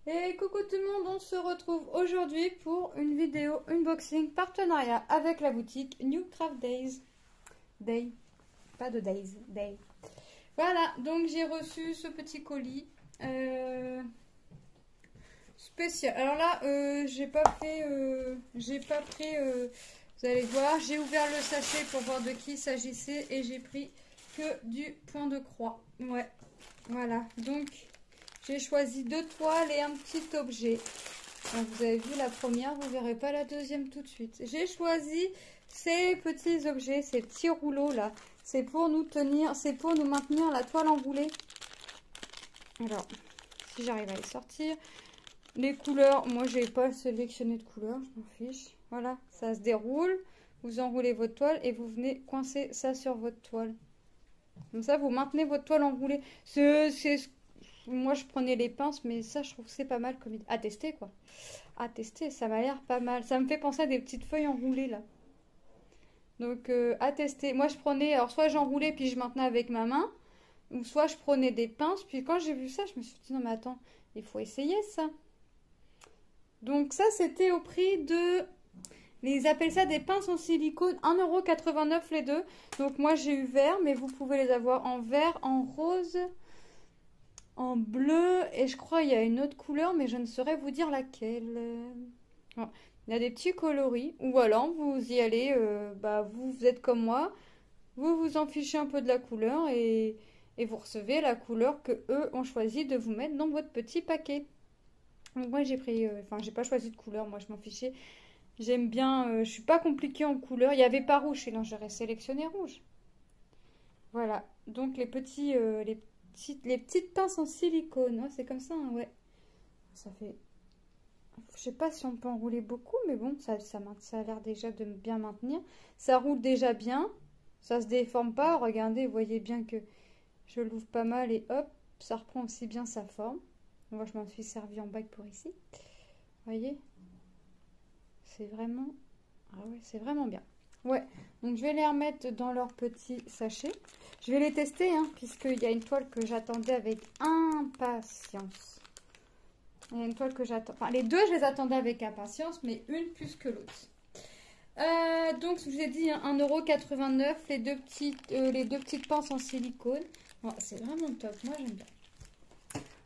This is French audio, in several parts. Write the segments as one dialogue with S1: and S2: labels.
S1: Et coucou tout le monde, on se retrouve aujourd'hui pour une vidéo unboxing partenariat avec la boutique New Craft Days. Day, pas de Days, Day. Voilà, donc j'ai reçu ce petit colis spécial. Alors là, j'ai pas pris, vous allez voir, j'ai ouvert le sachet pour voir de qui il s'agissait et j'ai pris que du point de croix. Ouais, voilà, donc j'ai choisi 2 toiles et un petit objet. Donc, vous avez vu la première, vous verrez pas la deuxième tout de suite. J'ai choisi ces petits objets, ces petits rouleaux là. C'est pour nous tenir, c'est pour nous maintenir la toile enroulée. Alors, si j'arrive à les sortir. Les couleurs, moi j'ai pas sélectionné de couleurs, je m'en fiche. Voilà, ça se déroule. Vous enroulez votre toile et vous venez coincer ça sur votre toile. Comme ça, vous maintenez votre toile enroulée. Moi, je prenais les pinces, mais ça, je trouve que c'est pas mal comme idée. À tester, quoi. À tester, ça m'a l'air pas mal. Ça me fait penser à des petites feuilles enroulées, là. Donc, à tester. Moi, je prenais... Alors, soit j'enroulais, puis je maintenais avec ma main. Ou soit je prenais des pinces. Puis quand j'ai vu ça, je me suis dit, non, mais attends, il faut essayer ça. Donc, ça, c'était au prix de... Ils appellent ça des pinces en silicone, 1,89 € les deux. Donc, moi, j'ai eu vert, mais vous pouvez les avoir en vert, en rose... en bleu et je crois il y a une autre couleur mais je ne saurais vous dire laquelle. Bon, il y a des petits coloris ou alors vous y allez, vous êtes comme moi, vous vous en fichez un peu de la couleur et vous recevez la couleur que eux ont choisi de vous mettre dans votre petit paquet. Donc moi j'ai pris, j'ai pas choisi de couleur, moi je m'en fichais. J'aime bien, je suis pas compliquée en couleur. Il y avait pas rouge, sinon j'aurais sélectionné rouge. Voilà, donc les petites pinces en silicone, hein, c'est comme ça, hein, ouais. Ça fait... Je sais pas si on peut enrouler beaucoup, mais bon, ça a l'air déjà de bien maintenir. Ça roule déjà bien, ça se déforme pas. Regardez, vous voyez bien que je l'ouvre pas mal et hop, ça reprend aussi bien sa forme. Moi, je m'en suis servi en bague pour ici. Vous voyez, c'est vraiment... Ah ouais, c'est vraiment bien. Ouais, donc je vais les remettre dans leur petit sachet. Je vais les tester, hein, puisqu'il y a une toile que j'attendais avec impatience. Il y a une toile que j'attends... Enfin, les deux, je les attendais avec impatience, mais une plus que l'autre. Donc, je vous ai dit, hein, 1,89 €, les deux petites pinces en silicone. Bon, c'est vraiment top, moi j'aime bien.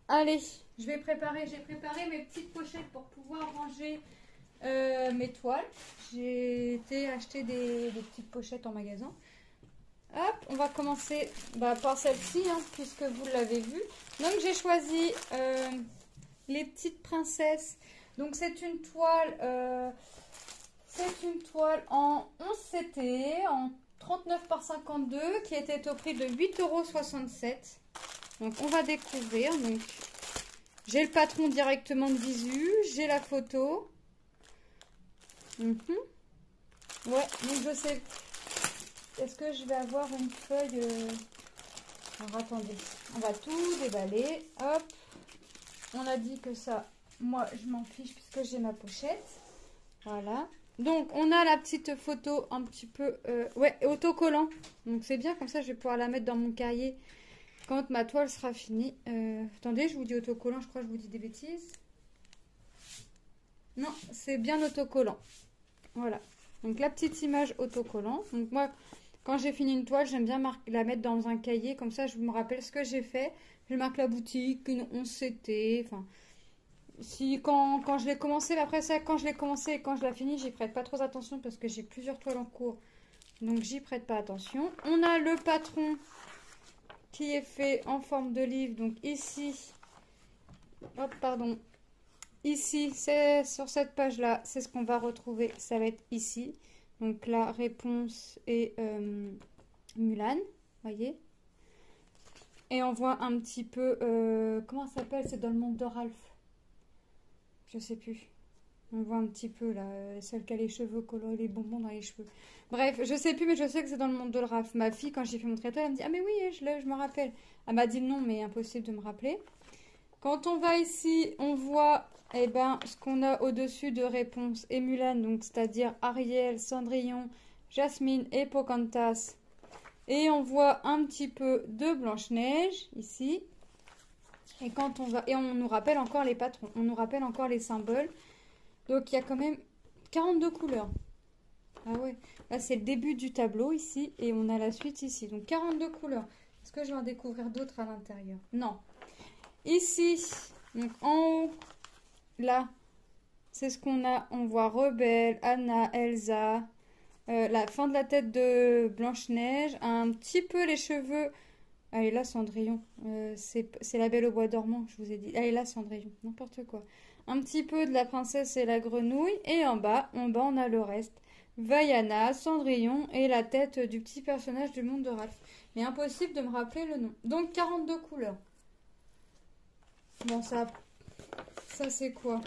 S1: Allez, j'ai préparé mes petites pochettes pour pouvoir ranger... mes toiles. J'ai été acheter des petites pochettes en magasin. Hop, on va commencer par celle-ci, hein, puisque vous l'avez vu. Donc j'ai choisi les petites princesses. Donc c'est une toile en 11 CT, en 39 par 52, qui était au prix de 8,67 €. Donc on va découvrir. Donc j'ai le patron directement de visu, j'ai la photo. Ouais, donc je sais. Est-ce que je vais avoir une feuille Alors attendez, on va tout déballer. Hop, on a dit que ça, moi je m'en fiche puisque j'ai ma pochette. Voilà. Donc on a la petite photo un petit peu, autocollant. Donc c'est bien, comme ça je vais pouvoir la mettre dans mon cahier quand ma toile sera finie. Attendez, je vous dis autocollant, je crois que je vous dis des bêtises. Non, c'est bien autocollant. Voilà, donc la petite image autocollant. Donc moi, quand j'ai fini une toile, j'aime bien la mettre dans un cahier. Comme ça, je me rappelle ce que j'ai fait. Je marque la boutique, une 11 CT. Enfin, quand je l'ai commencé, après ça, quand je l'ai commencé et quand je l'ai fini, j'y prête pas trop attention parce que j'ai plusieurs toiles en cours. Donc, j'y prête pas attention. On a le patron qui est fait en forme de livre. Donc ici, hop, pardon. Ici, c'est sur cette page-là, c'est ce qu'on va retrouver. Ça va être ici. Donc la réponse est Mulan, voyez. Et on voit un petit peu, comment ça s'appelle? C'est dans le monde de Ralph. Je sais plus. On voit un petit peu là, celle qui a les cheveux colorés, les bonbons dans les cheveux. Bref, je sais plus, mais je sais que c'est dans le monde de Ralph. Ma fille, quand j'ai fait mon traitement, elle me dit, ah mais oui, je me rappelle. Elle m'a dit non, mais impossible de me rappeler. Quand on va ici, on voit ce qu'on a au-dessus de réponse et Mulan, donc c'est-à-dire Ariel, Cendrillon, Jasmine et Pocahontas. Et on voit un petit peu de Blanche-Neige ici. Et quand on va, et on nous rappelle encore les patrons, on nous rappelle encore les symboles. Donc il y a quand même 42 couleurs. Ah ouais, là c'est le début du tableau ici et on a la suite ici. Donc 42 couleurs. Est-ce que je vais en découvrir d'autres à l'intérieur? Non. Ici, donc en haut, là, c'est ce qu'on a. On voit Rebelle, Anna, Elsa, la fin de la tête de Blanche-Neige, un petit peu les cheveux. Elle est là, Cendrillon. C'est la Belle au bois dormant, je vous ai dit. Elle est là, Cendrillon. N'importe quoi. Un petit peu de la princesse et la grenouille. Et en bas, on a le reste. Vaiana, Cendrillon et la tête du petit personnage du monde de Ralph. Mais impossible de me rappeler le nom. Donc 42 couleurs. Bon, ça c'est quoi?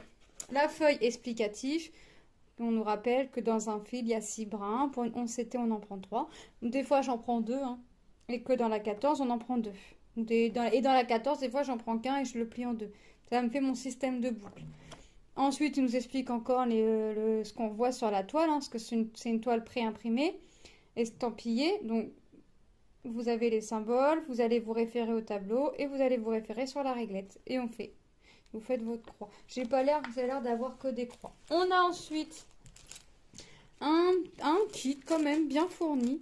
S1: La feuille explicative. On nous rappelle que dans un fil, il y a 6 brins. Pour une 11CT, on en prend 3. Des fois, j'en prends 2. Hein. Et que dans la 14, on en prend 2. Et dans la 14, des fois, j'en prends qu'un et je le plie en 2. Ça me fait mon système de boucle. Ensuite, il nous explique encore ce qu'on voit sur la toile. Hein, parce que c'est une toile pré-imprimée, estampillée. Donc, vous avez les symboles. Vous allez vous référer au tableau. Et vous allez vous référer sur la réglette. Et on fait. Vous faites votre croix. Vous avez l'air d'avoir que des croix. On a ensuite un kit quand même bien fourni.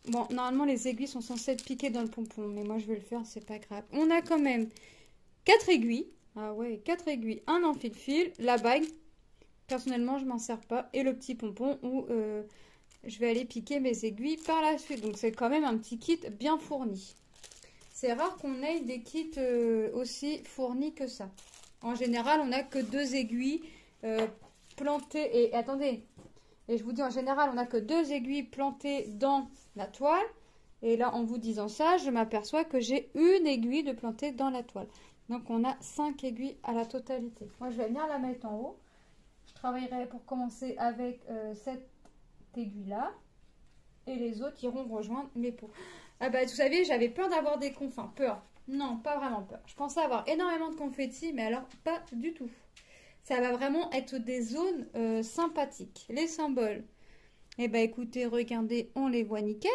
S1: Bon, normalement les aiguilles sont censées être piquées dans le pompon, mais moi je vais le faire, c'est pas grave. On a quand même 4 aiguilles. Ah ouais, 4 aiguilles, un enfile-fil, la bague. Personnellement, je m'en sers pas. Et le petit pompon où je vais aller piquer mes aiguilles par la suite. Donc c'est quand même un petit kit bien fourni. C'est rare qu'on ait des kits aussi fournis que ça. En général, on n'a que 2 aiguilles plantées. Et attendez, et je vous dis en général, on n'a que 2 aiguilles plantées dans la toile. Et là, en vous disant ça, je m'aperçois que j'ai une aiguille de plantée dans la toile. Donc, on a 5 aiguilles à la totalité. Moi, je vais venir la mettre en haut. Je travaillerai pour commencer avec cette aiguille-là. Et les autres iront rejoindre mes pots. Ah bah, vous savez, j'avais peur d'avoir des confs. Enfin, peur. Non, pas vraiment peur. Je pensais avoir énormément de confettis, mais alors pas du tout. Ça va vraiment être des zones sympathiques. Les symboles. Eh bah écoutez, regardez, on les voit nickel.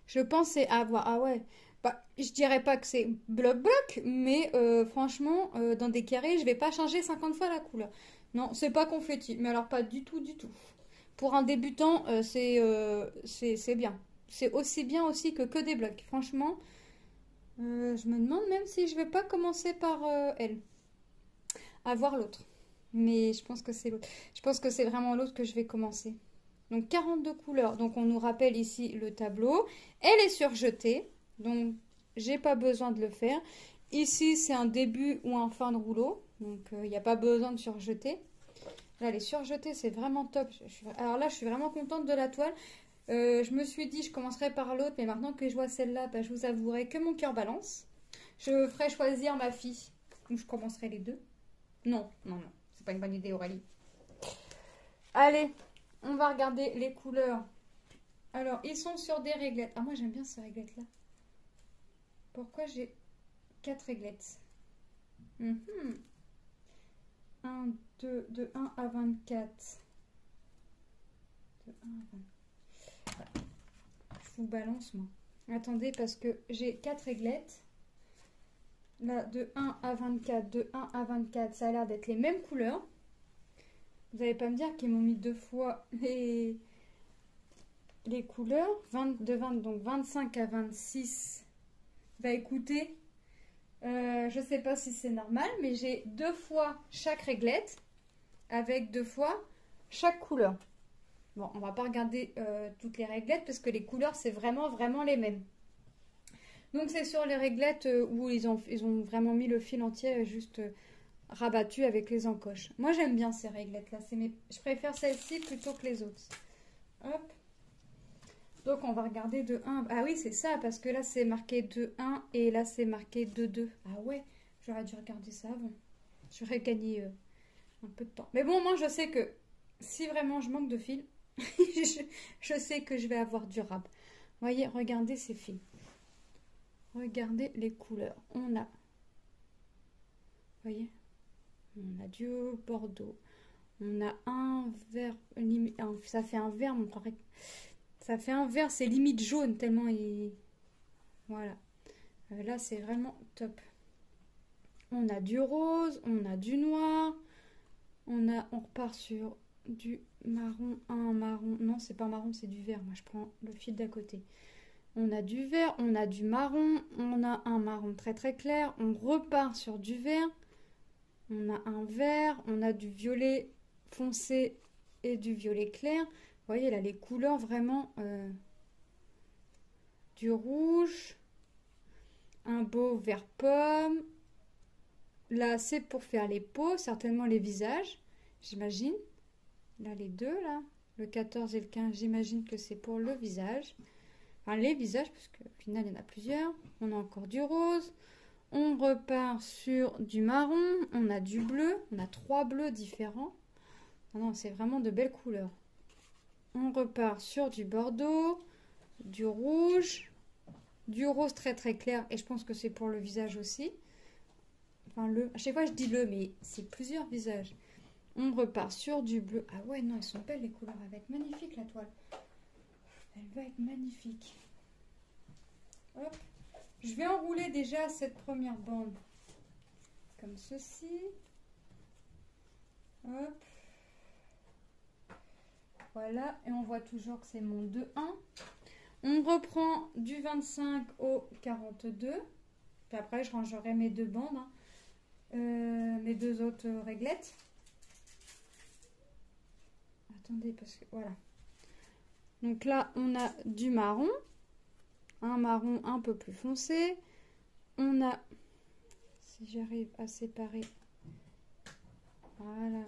S1: Je pensais avoir... Ah ouais. Bah, je dirais pas que c'est bloc-bloc, mais franchement, dans des carrés, je vais pas changer 50 fois la couleur. Non, c'est pas confetti. Mais alors pas du tout, du tout. Pour un débutant, c'est bien. C'est aussi bien aussi que des blocs. Franchement, je me demande même si je vais pas commencer par elle. À voir l'autre. Mais je pense que c'est l'autre. Je pense que c'est vraiment l'autre que je vais commencer. Donc 42 couleurs. Donc on nous rappelle ici le tableau. Elle est surjetée. Donc j'ai pas besoin de le faire. Ici c'est un début ou un fin de rouleau. Donc il n'y a pas besoin de surjeter. Là les surjetés c'est vraiment top. Alors là je suis vraiment contente de la toile. Je me suis dit je commencerai par l'autre. Mais maintenant que je vois celle-là, bah, je vous avouerai que mon cœur balance. Je ferai choisir ma fille. Donc je commencerai les deux. Non, non, non. C'est pas une bonne idée, Aurélie. Allez, on va regarder les couleurs. Alors, ils sont sur des réglettes. Ah, moi, j'aime bien ces réglettes-là. Pourquoi j'ai 4 réglettes? 1, 2, de 1 à 24. De 1 à 24. Je vous balance, moi. Attendez, parce que j'ai 4 réglettes. Là, de 1 à 24, de 1 à 24, ça a l'air d'être les mêmes couleurs. Vous n'allez pas me dire qu'ils m'ont mis 2 fois les couleurs. Donc 25 à 26. Bah écoutez, je ne sais pas si c'est normal, mais j'ai 2 fois chaque réglette avec 2 fois chaque couleur. Bon, on va pas regarder toutes les réglettes parce que les couleurs, c'est vraiment les mêmes. Donc c'est sur les réglettes où ils ont vraiment mis le fil entier juste rabattu avec les encoches. Moi j'aime bien ces réglettes là, je préfère celle-ci plutôt que les autres. Hop. Donc on va regarder de 1. Ah oui c'est ça parce que là c'est marqué 2-1 et là c'est marqué 2-2. Ah ouais, j'aurais dû regarder ça avant. J'aurais gagné un peu de temps. Mais bon moi je sais que si vraiment je manque de fil, je sais que je vais avoir du rab. Voyez, regardez ces fils. Regardez les couleurs. On a, voyez, on a du bordeaux. On a un vert, ça fait un vert, mon correct. Ça fait un vert, c'est limite jaune tellement il, voilà. Là c'est vraiment top. On a du rose, on a du noir. On repart sur du marron, un marron. Non, c'est pas marron, c'est du vert. Moi, je prends le fil d'à côté. On a du vert, on a du marron, on a un marron très très clair. On repart sur du vert. On a un vert, on a du violet foncé et du violet clair. Vous voyez là les couleurs vraiment du rouge, un beau vert pomme. Là c'est pour faire les peaux, certainement les visages, j'imagine. Là les deux là, le 14 et le 15, j'imagine que c'est pour le visage. Enfin les visages parce qu'au final il y en a plusieurs. On a encore du rose. On repart sur du marron, on a du bleu, on a 3 bleus différents. Non, c'est vraiment de belles couleurs. On repart sur du bordeaux, du rouge, du rose très très clair. Et je pense que c'est pour le visage aussi. Enfin, à chaque fois je dis le, mais c'est plusieurs visages. On repart sur du bleu. Ah ouais, non, elles sont belles les couleurs. Elle va être magnifique la toile. Elle va être magnifique. Hop. Je vais enrouler déjà cette première bande comme ceci. Hop. Voilà, et on voit toujours que c'est mon 2-1. On reprend du 25 au 42. Puis après, je rangerai mes deux bandes, hein. Mes deux autres réglettes. Attendez, parce que voilà. Donc là, on a du marron. Un marron un peu plus foncé. On a, si j'arrive à séparer, voilà.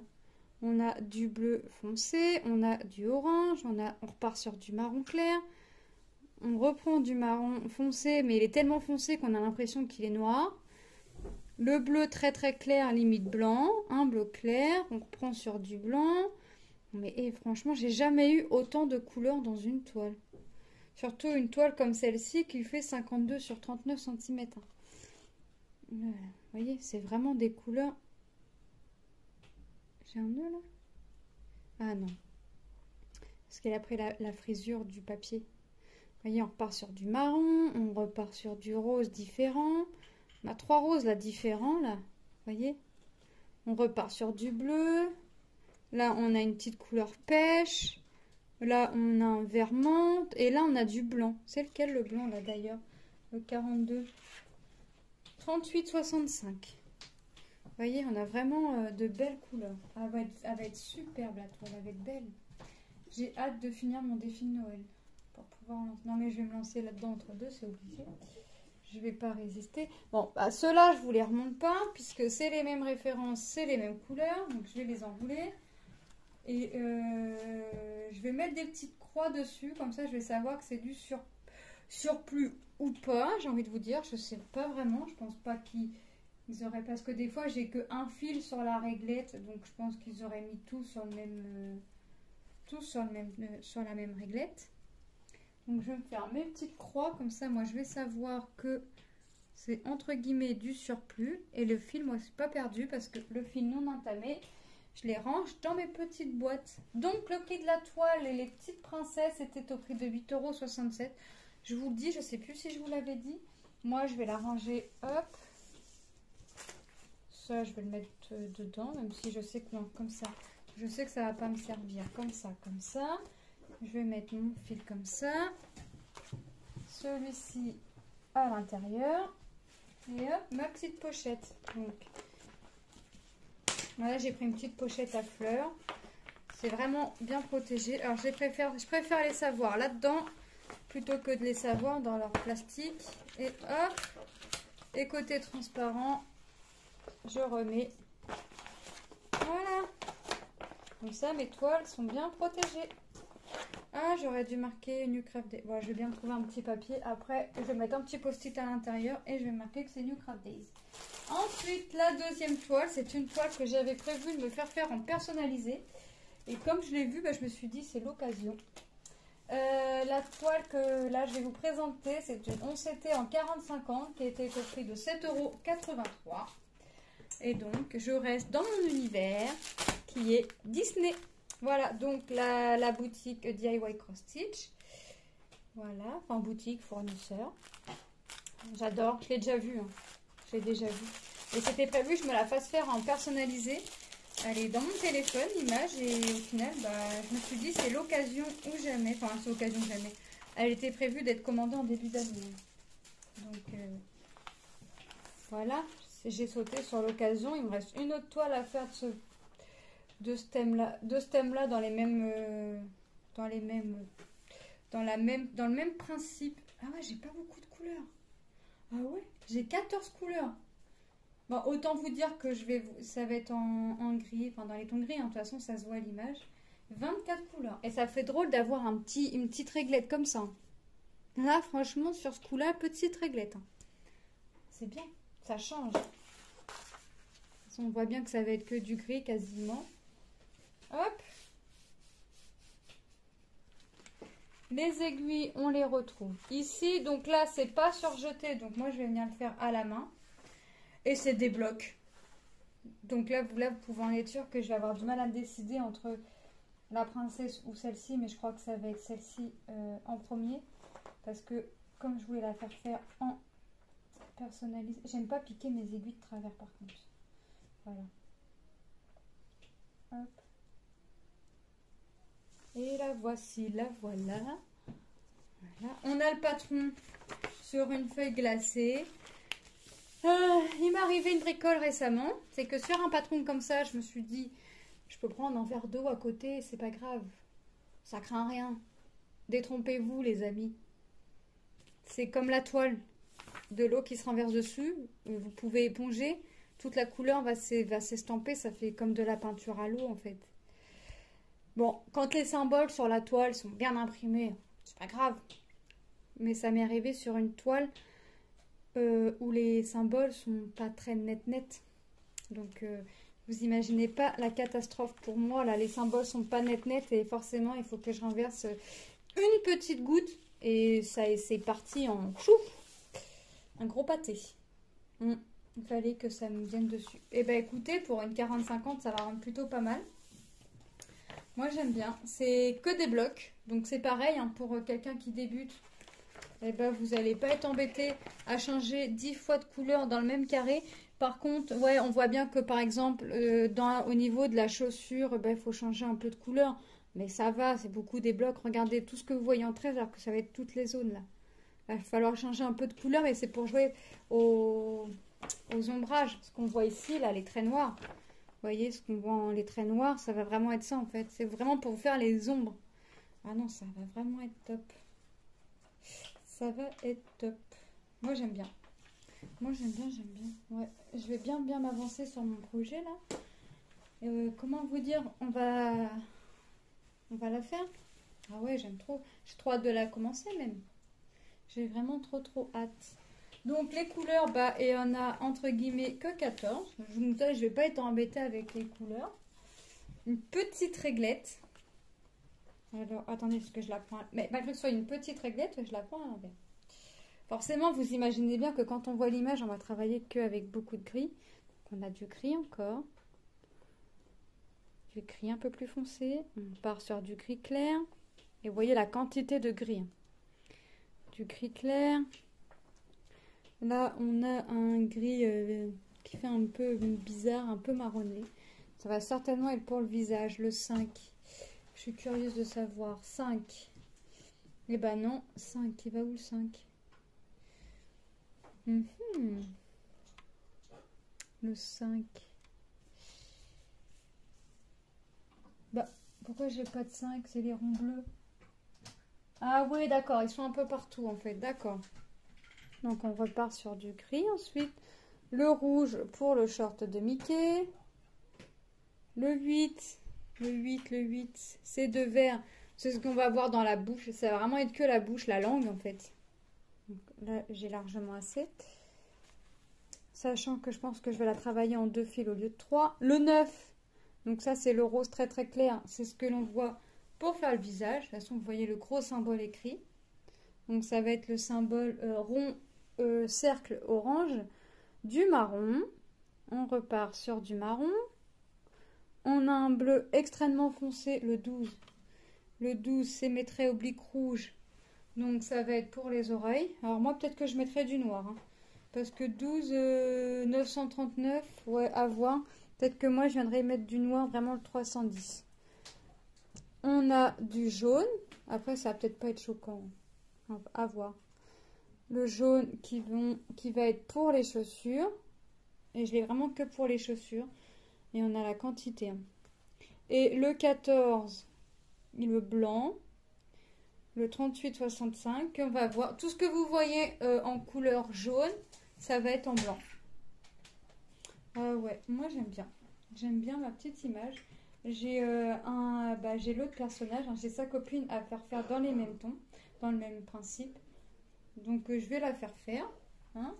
S1: On a du bleu foncé, on a du orange, on repart sur du marron clair. On reprend du marron foncé, mais il est tellement foncé qu'on a l'impression qu'il est noir. Le bleu très très clair, limite blanc. Un bleu clair, on reprend sur du blanc. Mais franchement, j'ai jamais eu autant de couleurs dans une toile. Surtout une toile comme celle-ci qui fait 52 sur 39 cm. Vous voyez, c'est vraiment des couleurs. J'ai un nœud là? Ah non. Parce qu'elle a pris la frisure du papier. Vous voyez, on repart sur du marron, on repart sur du rose différent. On a 3 roses là différents là. Vous voyez? On repart sur du bleu. Là, on a une petite couleur pêche. Là, on a un vert menthe. Et là, on a du blanc. C'est lequel le blanc, là, d'ailleurs? Le 42. 38,65. Vous voyez, on a vraiment de belles couleurs. Elle va être superbe, la toile. Elle va être belle. J'ai hâte de finir mon défi de Noël. Pour pouvoir lancer. Non, mais je vais me lancer là-dedans entre deux, c'est obligé. Je ne vais pas résister. Bon, bah, ceux-là, je ne vous les remonte pas, puisque c'est les mêmes références, c'est les mêmes couleurs. Donc, je vais les enrouler. Et je vais mettre des petites croix dessus, comme ça je vais savoir que c'est du surplus ou pas, j'ai envie de vous dire, je sais pas vraiment, je pense pas qu'ils auraient, parce que des fois j'ai que un fil sur la réglette, donc je pense qu'ils auraient mis tout sur le même, sur la même réglette. Donc je vais me faire mes petites croix, comme ça moi je vais savoir que c'est entre guillemets du surplus, et le fil, moi c'est pas perdu, parce que le fil non entamé, je les range dans mes petites boîtes. Donc, le prix de la toile et les petites princesses était au prix de 8,67 €. Je vous le dis, je ne sais plus si je vous l'avais dit. Moi, je vais la ranger, hop. Ça, je vais le mettre dedans, même si je sais que non, comme ça. Je sais que ça ne va pas me servir. Comme ça, comme ça. Je vais mettre mon fil comme ça. Celui-ci à l'intérieur. Et hop, ma petite pochette. Donc, voilà, j'ai pris une petite pochette à fleurs. C'est vraiment bien protégé. Alors, je préfère les savoir là-dedans plutôt que de les savoir dans leur plastique. Et hop, et côté transparent, je remets. Voilà. Comme ça, mes toiles sont bien protégées. Ah, j'aurais dû marquer New Craft Days. Bon, je vais bien trouver un petit papier. Après, je vais mettre un petit post-it à l'intérieur et je vais marquer que c'est New Craft Days. Ensuite, la deuxième toile, c'est une toile que j'avais prévu de me faire en personnalisé. Et comme je l'ai vue, bah, je me suis dit c'est l'occasion. La toile que là je vais vous présenter, c'est une 11CT en 40-50 qui a été au prix de 7,83 €. Et donc, je reste dans mon univers qui est Disney. Voilà, donc la boutique DIY Cross Stitch. Voilà, enfin boutique, fournisseur. J'adore, je l'ai déjà vu. Hein. Je l'ai déjà vu. Et c'était prévu que je me la fasse faire en personnalisé. Elle est dans mon téléphone, l'image, et au final, bah, je me suis dit c'est l'occasion ou jamais. Enfin, c'est l'occasion ou jamais. Elle était prévue d'être commandée en début d'année. Donc, voilà. J'ai sauté sur l'occasion. Il me reste une autre toile à faire de ce thème-là dans les mêmes... dans le même principe. Ah ouais, j'ai pas beaucoup de couleurs. Ah ouais, j'ai 14 couleurs. Bon, autant vous dire que ça va être en gris, enfin dans les tons gris, hein. De toute façon ça se voit à l'image. 24 couleurs. Et ça fait drôle d'avoir une petite réglette comme ça. Là, franchement, sur ce coup-là, petite réglette. C'est bien, ça change. De toute façon, on voit bien que ça va être que du gris quasiment. Hop. Les aiguilles, on les retrouve ici. Donc là, c'est pas surjeté. Donc moi, je vais venir le faire à la main. Et c'est des blocs. Donc là, vous pouvez en être sûr que je vais avoir du mal à me décider entre la princesse ou celle-ci. Mais je crois que ça va être celle-ci en premier. Parce que comme je voulais la faire en personnalisé. J'aime pas piquer mes aiguilles de travers par contre. Voilà. Hop. Et la voici, la voilà. Voilà. On a le patron sur une feuille glacée. Il m'est arrivé une bricole récemment. C'est que sur un patron comme ça, je me suis dit, je peux prendre un verre d'eau à côté, c'est pas grave. Ça craint rien. Détrompez-vous les amis. C'est comme la toile. De l'eau qui se renverse dessus. Vous pouvez éponger. Toute la couleur va s'estamper. Ça fait comme de la peinture à l'eau en fait. Bon, quand les symboles sur la toile sont bien imprimés, c'est pas grave. Mais ça m'est arrivé sur une toile où les symboles sont pas très net. Donc, vous imaginez pas la catastrophe pour moi. Là, les symboles sont pas net et forcément, il faut que je renverse une petite goutte. Et c'est parti en chou. Un gros pâté. Il fallait que ça me vienne dessus. Et ben écoutez, pour une 40-50, ça va rendre plutôt pas mal. Moi j'aime bien. C'est que des blocs. Donc c'est pareil hein, pour quelqu'un qui débute. Et ben vous n'allez pas être embêté à changer 10 fois de couleur dans le même carré. Par contre, ouais, on voit bien que par exemple, au niveau de la chaussure, il faut changer un peu de couleur. Mais ça va, c'est beaucoup des blocs. Regardez tout ce que vous voyez en 13 alors que ça va être toutes les zones là. Il va falloir changer un peu de couleur, mais c'est pour jouer aux ombrages. Ce qu'on voit ici, là, les traits noirs. Vous voyez, ce qu'on voit en les traits noirs, ça va vraiment être ça, en fait. C'est vraiment pour faire les ombres. Ah non, ça va vraiment être top. Ça va être top. Moi, j'aime bien. Moi, j'aime bien. Ouais, je vais bien m'avancer sur mon projet, là. Comment vous dire, on va la faire. Ah ouais, j'aime trop. J'ai trop hâte de la commencer, même. J'ai vraiment trop hâte. Donc les couleurs, il y en a entre guillemets que 14. Je ne vais pas être embêtée avec les couleurs. Une petite réglette. Alors attendez, parce que je la prends. Mais malgré que ce soit une petite réglette, je la prends à l'envers. Forcément, vous imaginez bien que quand on voit l'image, on va travailler qu'avec beaucoup de gris. Donc, on a du gris encore. Du gris un peu plus foncé. On part sur du gris clair. Et vous voyez la quantité de gris. Du gris clair. Là, on a un gris qui fait un peu bizarre, un peu marronné. Ça va certainement être pour le visage, le 5. Je suis curieuse de savoir. 5. Eh ben non, 5. Il va où le 5 ? Le 5. Pourquoi j'ai pas de 5 ? C'est les ronds bleus. Ah oui, d'accord, ils sont un peu partout en fait, d'accord. Donc on repart sur du gris ensuite. Le rouge pour le short de Mickey. Le 8, c'est de vert. C'est ce qu'on va voir dans la bouche. Ça va vraiment être que la bouche, la langue en fait. Donc là, j'ai largement assez. Sachant que je pense que je vais la travailler en 2 fils au lieu de 3. Le 9, donc ça c'est le rose très clair. C'est ce que l'on voit pour faire le visage. De toute façon, vous voyez le gros symbole écrit. Donc ça va être le symbole rond, cercle orange, du marron. On repart sur du marron. On a un bleu extrêmement foncé, le 12. Le 12, c'est mes traits obliques rouges. Donc ça va être pour les oreilles. Alors moi, peut-être que je mettrai du noir. Hein, Parce que 12 939, ouais, à voir. Peut-être que moi, je viendrai mettre du noir, vraiment le 310. On a du jaune. Après, ça va peut-être pas être choquant. À voir. Le jaune qui va être pour les chaussures. Et je l'ai vraiment que pour les chaussures. Et on a la quantité. Et le 14, le blanc. Le 38,65. On va voir. Tout ce que vous voyez en couleur jaune, ça va être en blanc. Ouais, moi j'aime bien. J'aime bien ma petite image. J'ai j'ai l'autre personnage, hein, j'ai sa copine à faire dans les mêmes tons, dans le même principe. Donc je vais la faire faire. Hein.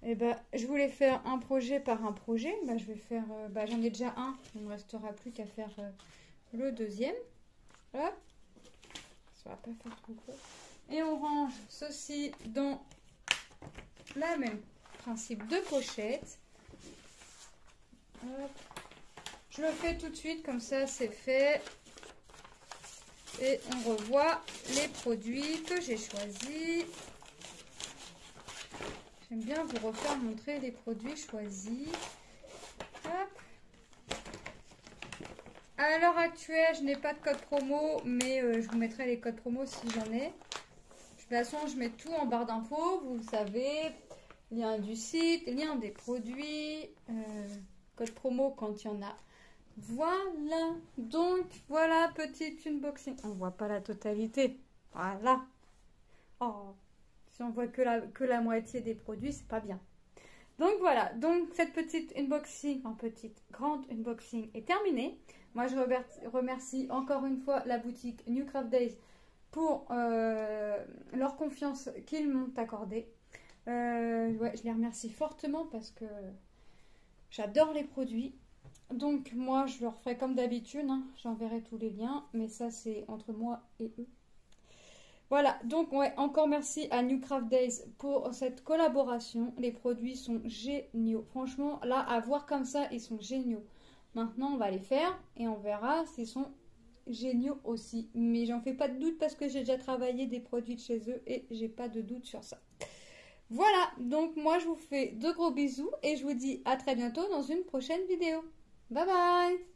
S1: Et je voulais faire un projet par un projet. Je vais faire. J'en ai déjà un. Il ne me restera plus qu'à faire le deuxième. Hop. Ça va pas faire trop gros. Et on range ceci dans le même principe de pochette. Hop. Je le fais tout de suite, comme ça c'est fait. Et on revoit les produits que j'ai choisis. J'aime bien vous refaire montrer les produits choisis. Hop. À l'heure actuelle, je n'ai pas de code promo, mais je vous mettrai les codes promo si j'en ai. De toute façon, je mets tout en barre d'infos, vous le savez. Lien du site, lien des produits, code promo quand il y en a. Voilà, donc voilà, petite unboxing. On voit pas la totalité. Voilà. Oh, si on voit que la moitié des produits, c'est pas bien. Donc voilà, donc cette petite unboxing, grande unboxing est terminée. Moi, je remercie encore une fois la boutique New Craft Days pour leur confiance qu'ils m'ont accordée. Ouais, je les remercie fortement parce que j'adore les produits. Donc moi je leur ferai comme d'habitude, hein. J'enverrai tous les liens, mais ça c'est entre moi et eux. Voilà, donc ouais, encore merci à New Craft Days pour cette collaboration. Les produits sont géniaux. Franchement, là, à voir comme ça, ils sont géniaux. Maintenant, on va les faire et on verra s'ils sont géniaux aussi. Mais j'en fais pas de doute parce que j'ai déjà travaillé des produits de chez eux et j'ai pas de doute sur ça. Voilà, donc moi je vous fais de gros bisous et je vous dis à très bientôt dans une prochaine vidéo. Bye bye!